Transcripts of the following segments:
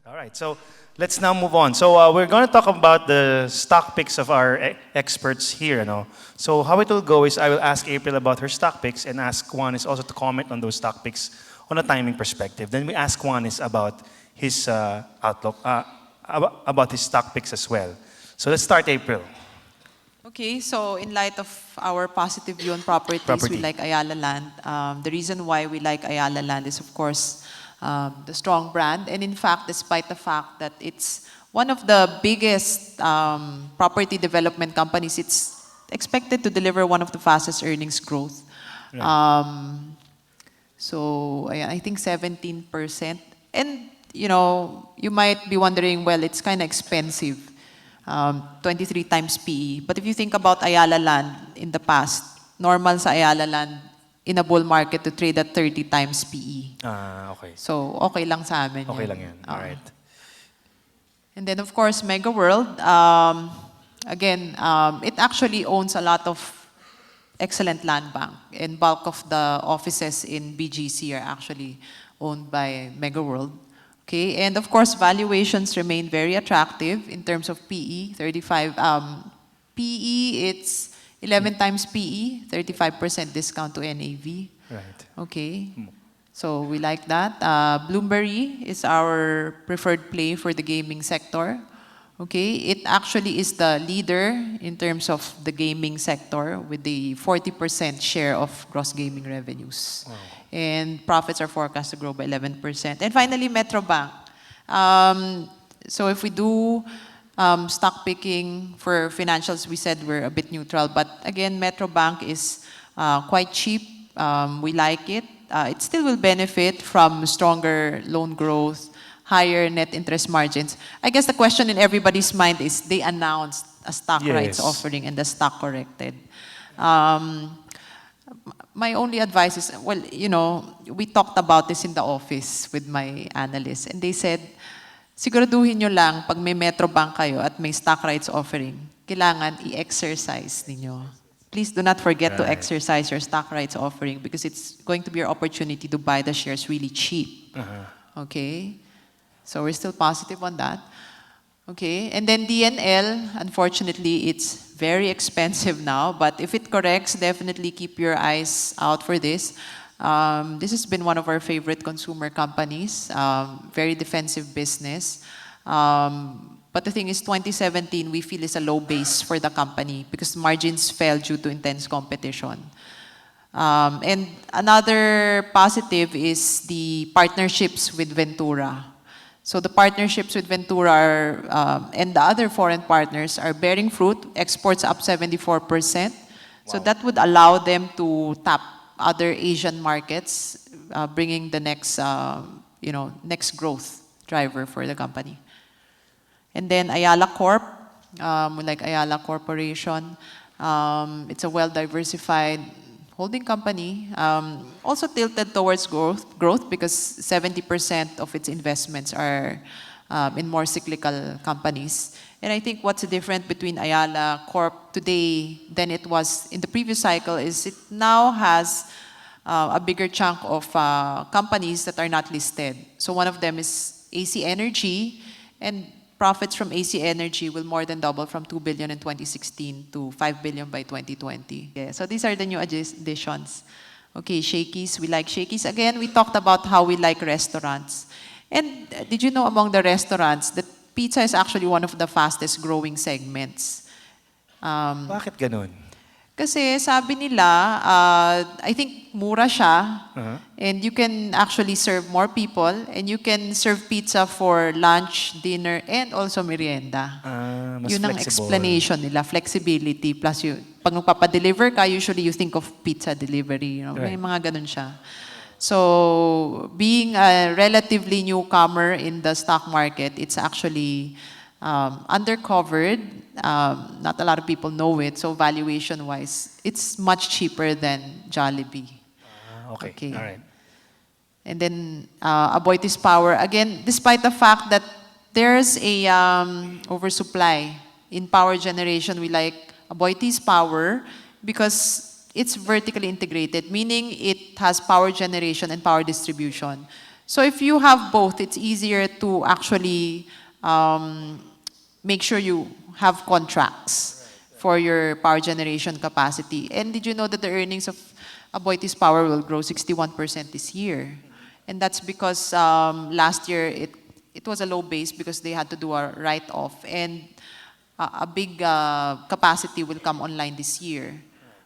All right, so let's now move on. So we're going to talk about the stock picks of our experts here. No? So how it will go is I will ask April about her stock picks and ask Juan is also to comment on those stock picks on a timing perspective. Then we ask Juan is about his outlook, about his stock picks as well. So let's start, April. Okay, so in light of our positive view on properties, we like Ayala Land. The reason why we like Ayala Land is, of course, the strong brand. And in fact, despite the fact that it's one of the biggest property development companies, it's expected to deliver one of the fastest earnings growth. Right. So I think 17%. And, you know, you might be wondering, well, it's kind of expensive. 23 times PE. But if you think about Ayala Land in the past, normal sa Ayala Land in a bull market to trade at 30 times PE. Okay. So, okay lang sa amin. Okay lang yan. All right. And then, of course, Mega World. Again, it actually owns a lot of excellent land bank. And bulk of the offices in BGC are actually owned by Mega World. Okay, and of course, valuations remain very attractive in terms of PE, 35. PE, it's 11 times PE, 35% discount to NAV. Right. Okay, so we like that. Bloomberry is our preferred play for the gaming sector. Okay, it actually is the leader in terms of the gaming sector with the 40% share of gross gaming revenues. Wow. And profits are forecast to grow by 11%. And finally, Metrobank. So if we do stock picking for financials, we said we're a bit neutral. But again, Metrobank is quite cheap. We like it. It still will benefit from stronger loan growth, higher net interest margins. I guess the question in everybody's mind is they announced a stock rights offering and the stock corrected. My only advice is, well, you know, we talked about this in the office with my analysts, and they said, siguraduhin nyo lang pag may Metrobank kayo at may stock rights offering, kailangan i-exercise ninyo. Please do not forget to exercise your stock rights offering because it's going to be your opportunity to buy the shares really cheap. Okay? So we're still positive on that. Okay, and then DNL, unfortunately, it's very expensive now, but if it corrects, definitely keep your eyes out for this. This has been one of our favorite consumer companies, very defensive business. But the thing is, 2017, we feel is a low base for the company because margins fell due to intense competition. And another positive is the partnerships with Ventura. So the partnerships with Ventura are, and the other foreign partners are bearing fruit, exports up 74%. Wow. So that would allow them to tap other Asian markets, bringing the next, next growth driver for the company. And then Ayala Corp, we like Ayala Corporation. It's a well-diversified holding company, also tilted towards growth because 70% of its investments are in more cyclical companies. And I think what's different between Ayala Corp today than it was in the previous cycle is it now has a bigger chunk of companies that are not listed. So one of them is AC Energy, and profits from AC Energy will more than double from 2 billion in 2016 to 5 billion by 2020. Yeah, so these are the new additions. Okay, Shakey's, we like Shakey's. Again, we talked about how we like restaurants. And did you know among the restaurants that pizza is actually one of the fastest growing segments? Bakit ganun? Kasi sabi nila, I think mura siya, and you can actually serve more people, and you can serve pizza for lunch, dinner, and also merienda. Mas Yun ang flexible. explanation nila, flexibility. Plus, pag magpapadeliver ka, usually you think of pizza delivery. You know? May mga ganun siya. So, being a relatively newcomer in the stock market, it's actually undercovered. Not a lot of people know it. So valuation-wise, it's much cheaper than Jollibee. Okay. All right. And then Aboitiz Power, again, despite the fact that there's a oversupply in power generation, we like Aboitiz Power because it's vertically integrated, meaning it has power generation and power distribution. So if you have both, it's easier to actually make sure you have contracts for your power generation capacity. And did you know that the earnings of Aboitiz Power will grow 61% this year? And that's because last year it was a low base because they had to do a write-off. And a big capacity will come online this year.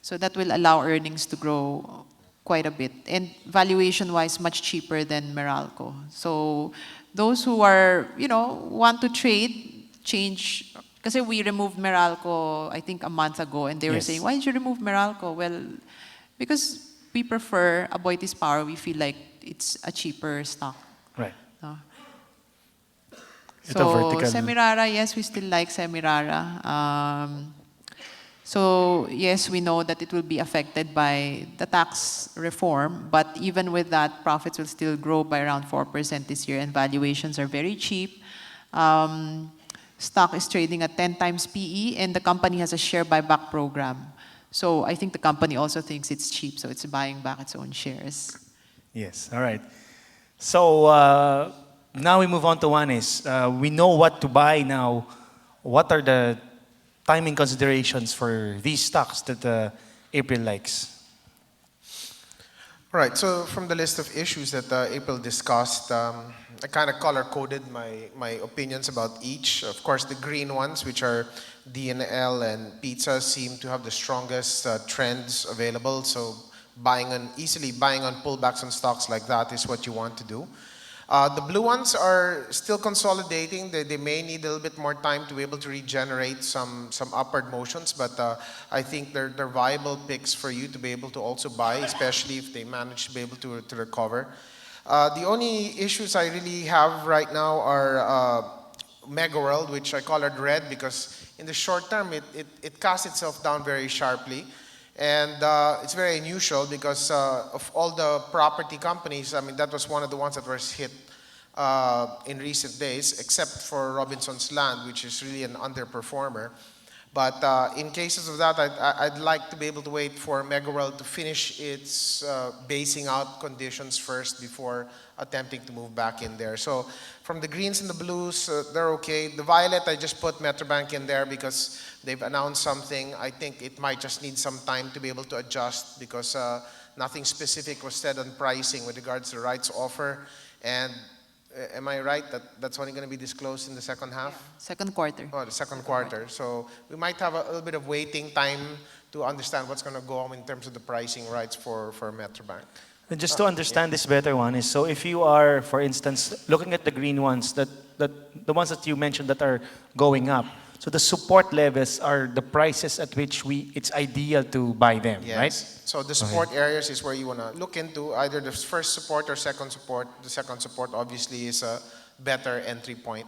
So that will allow earnings to grow quite a bit. And valuation-wise, much cheaper than Meralco. So those who are, want to trade, change, kasi we removed Meralco, I think a month ago, and they were Yes. saying, why did you remove Meralco? Well, because we prefer Aboitiz Power, we feel like it's a cheaper stock. Right. No? Ito, So, vertical. Semirara, yes, we still like Semirara. So, yes, we know that it will be affected by the tax reform, but even with that, profits will still grow by around 4% this year, and valuations are very cheap. Stock is trading at 10 times PE, and the company has a share buyback program. So, I think the company also thinks it's cheap, so it's buying back its own shares. Yes, all right. So now we move on to Juanes. We know what to buy now. What are the timing considerations for these stocks that April likes? Right, so from the list of issues that April discussed, I kind of color-coded my opinions about each. Of course, the green ones, which are DNL and pizza, seem to have the strongest trends available. So easily buying on pullbacks on stocks like that is what you want to do. The blue ones are still consolidating. They may need a little bit more time to be able to regenerate some upward motions, but I think they're viable picks for you to be able to also buy, especially if they manage to be able to recover. The only issues I really have right now are Mega World, which I colored red because in the short term it casts itself down very sharply. And it's very unusual because of all the property companies, I mean, that was one of the ones that was hit in recent days, except for Robinson's Land, which is really an underperformer. But in cases of that, I'd like to be able to wait for MegaWorld to finish its basing out conditions first before attempting to move back in there. So from the greens and the blues, they're okay. The violet, I just put Metrobank in there because they've announced something. I think it might just need some time to be able to adjust because nothing specific was said on pricing with regards to the rights offer. And am I right that that's only going to be disclosed in the second half? Second quarter. Oh, the second quarter. So we might have a little bit of waiting time to understand what's going to go on in terms of the pricing rights for Metrobank. And just to understand this better, one is, so if you are, for instance, looking at the green ones, the ones that you mentioned that are going up, so the support levels are the prices at which it's ideal to buy them, Yes. right? So the support areas is where you want to look into either the first support or second support. The second support obviously is a better entry point.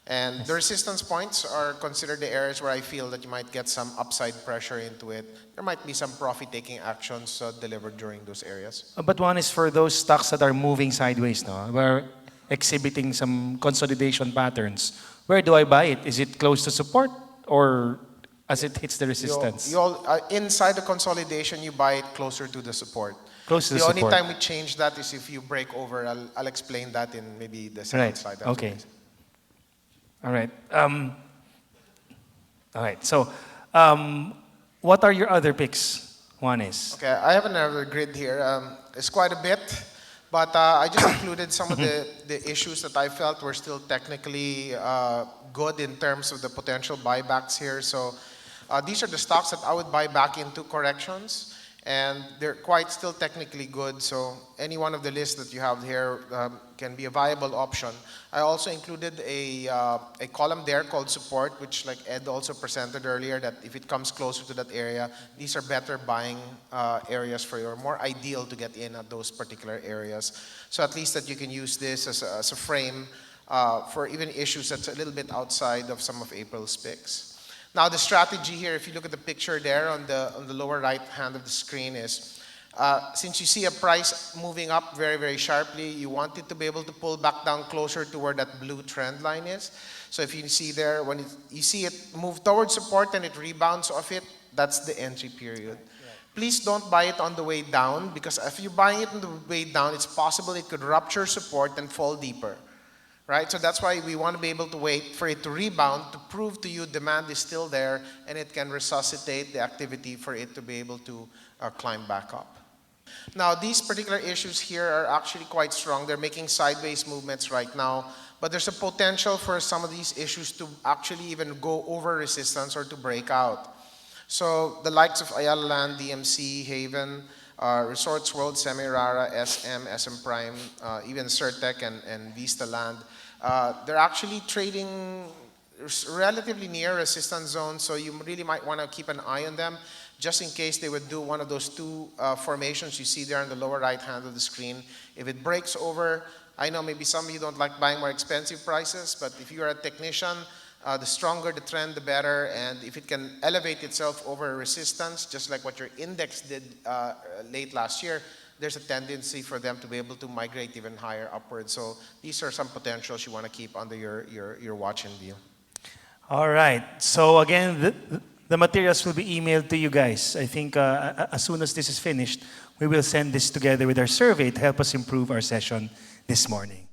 And the resistance points are considered the areas where I feel that you might get some upside pressure into it. There might be some profit-taking actions delivered during those areas. But one is for those stocks that are moving sideways, no? We're exhibiting some consolidation patterns. Where do I buy it? Is it close to support or as it hits the resistance? Inside the consolidation, you buy it closer to the support. Close to The the only support. time we change that is if you break over. I'll explain that in maybe the second Right. slide. Okay. All right. All right. So, what are your other picks? One is. Okay, I have another grid here. It's quite a bit, but I just included some of the issues that I felt were still technically good in terms of the potential buybacks here. So these are the stocks that I would buy back into corrections, and they're quite still technically good. So any one of the lists that you have here can be a viable option. I also included a column there called support, which like Ed also presented earlier, that if it comes closer to that area, these are better buying areas for you, or more ideal to get in at those particular areas. So at least that you can use this as a frame for even issues that's a little bit outside of some of April's picks. Now the strategy here, if you look at the picture there on the lower right hand of the screen, is since you see a price moving up very, very sharply, you want it to be able to pull back down closer to where that blue trend line is. So if you see there, when you see it move towards support and it rebounds off it, that's the entry period. Please don't buy it on the way down, because if you're buying it on the way down, it's possible it could rupture support and fall deeper. Right? So that's why we want to be able to wait for it to rebound to prove to you demand is still there and it can resuscitate the activity for it to be able to climb back up. Now, these particular issues here are actually quite strong. They're making sideways movements right now, but there's a potential for some of these issues to actually even go over resistance or to break out. So the likes of Ayala Land, DMC, Haven, Resorts World, Semirara, SM Prime, even Certec and Vista Land, they're actually trading relatively near resistance zones, so you really might want to keep an eye on them just in case they would do one of those two formations you see there on the lower right hand of the screen. If it breaks over, I know maybe some of you don't like buying more expensive prices, but if you're a technician, the stronger the trend, the better. And if it can elevate itself over resistance, just like what your index did late last year, there's a tendency for them to be able to migrate even higher upwards. So these are some potentials you want to keep under your watch and view. All right. So again, the materials will be emailed to you guys. I think as soon as this is finished, we will send this together with our survey to help us improve our session this morning.